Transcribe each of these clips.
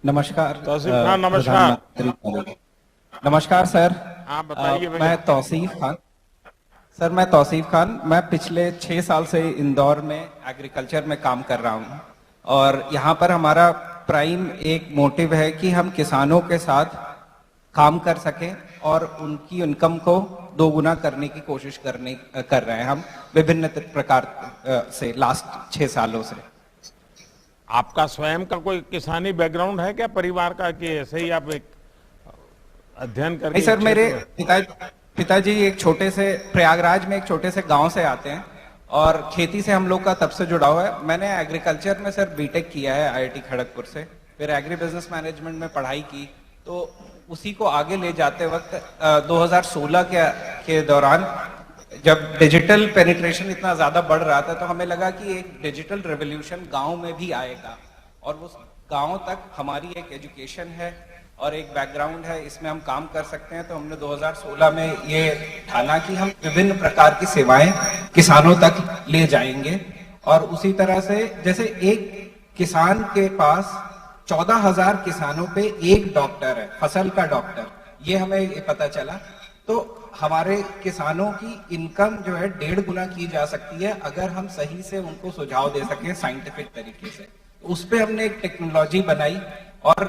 नमस्कार तौसीफ खान, नमस्कार। प्रधानमंत्री महोदय। नमस्कार सर। हाँ, बताइए भैया। मैं तौसीफ खान। सर मैं तौसीफ खान, मैं पिछले 6 साल से इंदौर में एग्रीकल्चर में काम कर रहा हूँ और यहाँ पर हमारा प्राइम एक मोटिव है कि हम किसानों के साथ काम कर सकें और उनकी इनकम को दोगुना करने की कोशिश कर रहे हैं हम विभिन्न प्रकार से लास्ट 6 सालों से। आपका स्वयं का कोई किसानी बैकग्राउंड है क्या परिवार का, कि ऐसे ही आप एक अध्ययन करके नहीं सर, मेरे क्षेत्र पिताजी एक छोटे से प्रयागराज में एक छोटे से गांव से आते हैं और खेती से हम लोग का तब से जुड़ा हुआ है। मैंने एग्रीकल्चर में सर बीटेक किया है आईआईटी खड़गपुर से, फिर एग्री बिजनेस मैनेजमेंट में पढ़ाई की। तो उसी को आगे ले जाते वक्त 2016 के दौरान जब डिजिटल पेनिट्रेशन इतना ज्यादा बढ़ रहा था तो हमें लगा कि एक डिजिटल रेवोल्यूशन गांव में भी आएगा और उस गांव तक हमारी एक एजुकेशन है और एक बैकग्राउंड है, इसमें हम काम कर सकते हैं। तो हमने 2016 में ये ठाना कि हम विभिन्न प्रकार की सेवाएं किसानों तक ले जाएंगे। और उसी तरह से जैसे एक किसान के पास 14,000 किसानों पे एक डॉक्टर है, फसल का डॉक्टर, ये हमें पता चला। तो हमारे किसानों की इनकम जो है 1.5 गुना की जा सकती है अगर हम सही से उनको सुझाव दे सकें साइंटिफिक तरीके से। उस पे हमने एक टेक्नोलॉजी बनाई और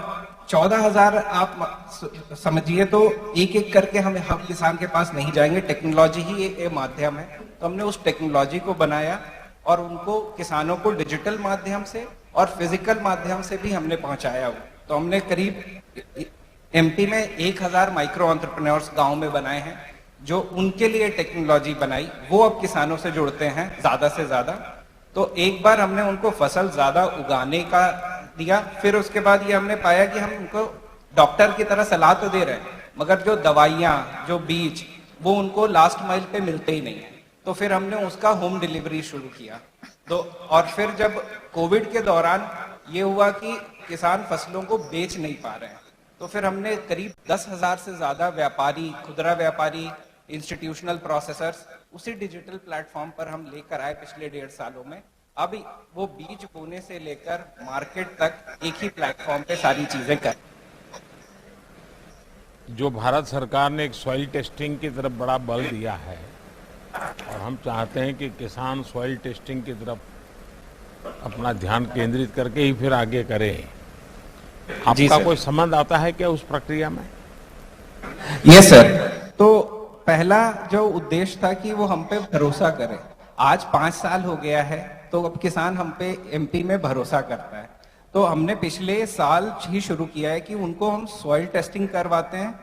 14,000 आप समझिए तो एक एक करके हम किसान के पास नहीं जाएंगे, टेक्नोलॉजी ही एक माध्यम है। तो हमने उस टेक्नोलॉजी को बनाया और उनको किसानों को डिजिटल माध्यम से और फिजिकल माध्यम से भी हमने पहुंचाया। तो हमने करीब एमपी में 1,000 माइक्रो एंटरप्रेन्योर्स गांव में बनाए हैं जो उनके लिए टेक्नोलॉजी बनाई, वो अब किसानों से जुड़ते हैं ज्यादा से ज्यादा। तो एक बार हमने उनको फसल ज्यादा उगाने का दिया, फिर उसके बाद ये हमने पाया कि हम उनको डॉक्टर की तरह सलाह तो दे रहे हैं मगर जो दवाइयाँ जो बीज वो उनको लास्ट माइल पे मिलते ही नहीं है। तो फिर हमने उसका होम डिलीवरी शुरू किया। तो और फिर जब कोविड के दौरान ये हुआ कि किसान फसलों को बेच नहीं पा रहे हैं तो फिर हमने करीब 10,000 से ज्यादा व्यापारी, खुदरा व्यापारी, इंस्टीट्यूशनल प्रोसेसर्स उसी डिजिटल प्लेटफॉर्म पर हम लेकर आए पिछले 1.5 सालों में। अब वो बीज बोने से लेकर मार्केट तक एक ही प्लेटफॉर्म पे सारी चीजें कर। जो भारत सरकार ने एक सॉइल टेस्टिंग की तरफ बड़ा बल दिया है और हम चाहते हैं कि किसान सॉइल टेस्टिंग की तरफ अपना ध्यान केंद्रित करके ही फिर आगे करें। आपका कोई संबंध आता है क्या उस प्रक्रिया में? Yes sir. तो पहला जो उद्देश्य था कि वो हम पे भरोसा करे। आज 5 साल हो गया है तो अब किसान हम पे एमपी में भरोसा करता है। तो हमने पिछले साल ही शुरू किया है कि उनको हम सॉइल टेस्टिंग करवाते हैं।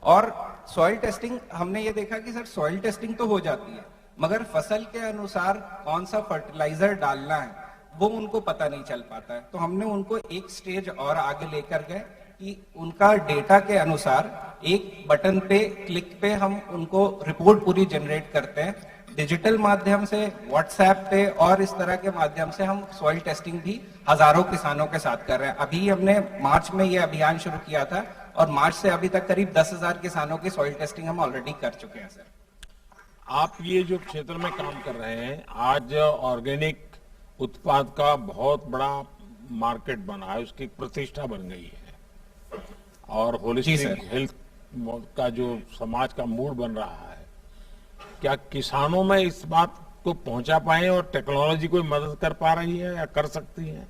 और सॉइल टेस्टिंग हमने ये देखा कि सर सॉइल टेस्टिंग तो हो जाती है मगर फसल के अनुसार कौन सा फर्टिलाइजर डालना है वो उनको पता नहीं चल पाता है। तो हमने उनको एक स्टेज और आगे लेकर गए कि उनका डेटा के अनुसार एक बटन पे क्लिक पे हम उनको रिपोर्ट पूरी जनरेट करते हैं डिजिटल माध्यम से, व्हाट्सएप पे और इस तरह के माध्यम से हम सॉइल टेस्टिंग भी हजारों किसानों के साथ कर रहे हैं। अभी हमने मार्च में ये अभियान शुरू किया था और मार्च से अभी तक करीब 10,000 किसानों की सॉइल टेस्टिंग हम ऑलरेडी कर चुके हैं सर। आप ये जो क्षेत्र में काम कर रहे हैं, आज ऑर्गेनिक उत्पाद का बहुत बड़ा मार्केट बना है, उसकी प्रतिष्ठा बन गई है और होलिस्टिक हेल्थ का जो समाज का मूड बन रहा है, क्या किसानों में इस बात को पहुंचा पाए और टेक्नोलॉजी कोई मदद कर पा रही है या कर सकती है?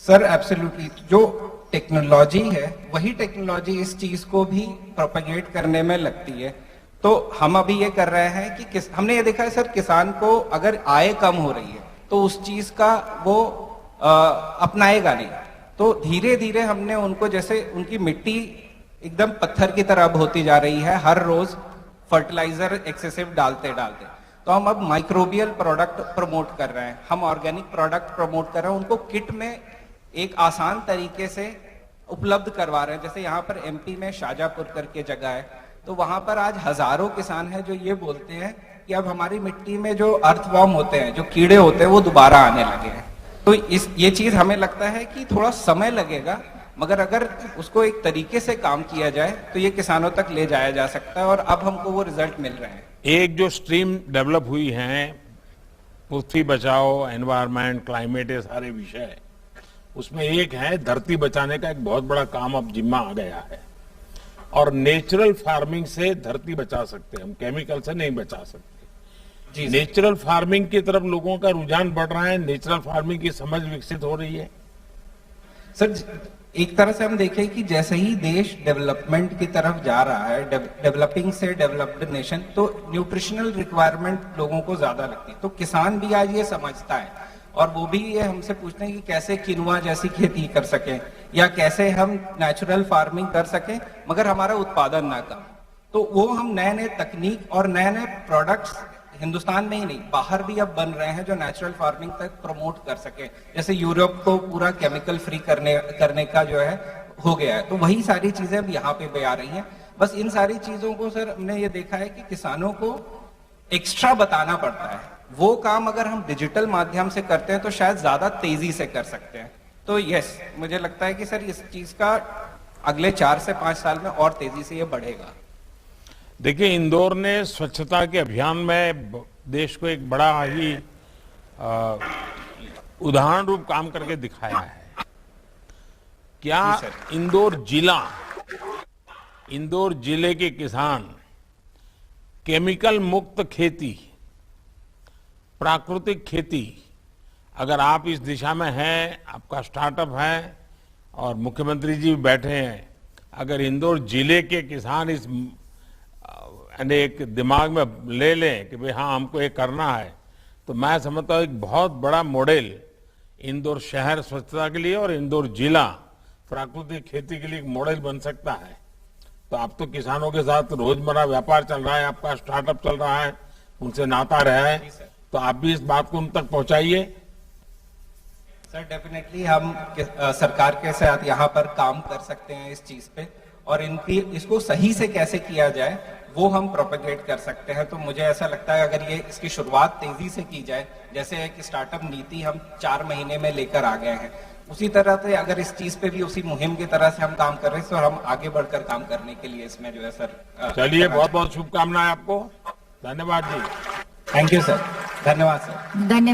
सर एब्सोल्युटली, जो टेक्नोलॉजी है वही टेक्नोलॉजी इस चीज को भी प्रोपेगेट करने में लगती है। तो हम अभी ये कर रहे हैं कि हमने ये देखा है सर, किसान को अगर आय कम हो रही है तो उस चीज का वो अपनाएगा नहीं। तो धीरे धीरे हमने उनको, जैसे उनकी मिट्टी एकदम पत्थर की तरह अब होती जा रही है हर रोज फर्टिलाइजर एक्सेसिव डालते डालते, तो हम अब माइक्रोबियल प्रोडक्ट प्रमोट कर रहे हैं, हम ऑर्गेनिक प्रोडक्ट प्रमोट कर रहे हैं, उनको किट में एक आसान तरीके से उपलब्ध करवा रहे हैं। जैसे यहाँ पर एमपी में शाजापुर करके जगह है, तो वहां पर आज हजारों किसान हैं जो ये बोलते हैं कि अब हमारी मिट्टी में जो अर्थवॉर्म होते हैं, जो कीड़े होते हैं, वो दोबारा आने लगे हैं। तो ये चीज हमें लगता है कि थोड़ा समय लगेगा मगर अगर उसको एक तरीके से काम किया जाए तो ये किसानों तक ले जाया जा सकता है और अब हमको वो रिजल्ट मिल रहे हैं। एक जो स्ट्रीम डेवलप हुई है, पृथ्वी बचाओ, एनवायरनमेंट, क्लाइमेट, ये सारे विषय, उसमें एक है धरती बचाने का एक बहुत बड़ा काम अब जिम्मा आ गया है। और नेचुरल फार्मिंग से धरती बचा सकते हैं हम, केमिकल से नहीं बचा सकते। जी नेचुरल फार्मिंग की तरफ लोगों का रुझान बढ़ रहा है, नेचुरल फार्मिंग की समझ विकसित हो रही है। सर, एक तरह से हम देखें कि जैसे ही देश डेवलपमेंट की तरफ जा रहा है, डेवलपिंग से डेवलप्ड नेशन, तो न्यूट्रिशनल रिक्वायरमेंट लोगों को ज्यादा लगती है। तो किसान भी आज ये समझता है और वो भी ये हमसे पूछते हैं कि कैसे किनुआ जैसी खेती कर सकें या कैसे हम नेचुरल फार्मिंग कर सकें मगर हमारा उत्पादन ना कम। तो वो हम नए नए तकनीक और नए नए प्रोडक्ट्स हिंदुस्तान में ही नहीं बाहर भी अब बन रहे हैं जो नेचुरल फार्मिंग तक प्रमोट कर सके। जैसे यूरोप को पूरा केमिकल फ्री करने का जो है हो गया है, तो वही सारी चीजें अब यहाँ पे भी आ रही हैं। बस इन सारी चीजों को सर हमने ये देखा है कि किसानों को एक्स्ट्रा बताना पड़ता है। वो काम अगर हम डिजिटल माध्यम से करते हैं तो शायद ज्यादा तेजी से कर सकते हैं। तो यस, मुझे लगता है कि सर इस चीज का अगले 4 से 5 साल में और तेजी से ये बढ़ेगा। देखिए, इंदौर ने स्वच्छता के अभियान में देश को एक बड़ा ही उदाहरण रूप काम करके दिखाया है। क्या इंदौर जिले के किसान केमिकल मुक्त खेती, प्राकृतिक खेती, अगर आप इस दिशा में हैं, आपका स्टार्टअप है और मुख्यमंत्री जी बैठे हैं, अगर इंदौर जिले के किसान इस एक दिमाग में ले लें कि भाई हाँ हमको ये करना है, तो मैं समझता हूँ एक बहुत बड़ा मॉडल इंदौर शहर स्वच्छता के लिए और इंदौर जिला प्राकृतिक खेती के लिए एक मॉडल बन सकता है। तो आप तो किसानों के साथ रोजमर्रा व्यापार चल रहा है, आपका स्टार्टअप चल रहा है, उनसे नाता रहा है, तो आप भी इस बात को उन तक पहुंचाइए। सर डेफिनेटली हम सरकार के साथ यहाँ पर काम कर सकते हैं इस चीज पे, और इसको सही से कैसे किया जाए वो हम प्रोपेगेट कर सकते हैं। तो मुझे ऐसा लगता है अगर ये इसकी शुरुआत तेजी से की जाए, जैसे एक स्टार्टअप नीति हम 4 महीने में लेकर आ गए हैं, उसी तरह से अगर इस चीज पे भी उसी मुहिम की तरह से हम काम कर रहे हैं तो हम आगे बढ़कर काम करने के लिए इसमें जो है सर। चलिए, बहुत बहुत शुभकामनाएं आपको। धन्यवाद जी। Thank you sir. धन्यवाद सर। धन्यवाद।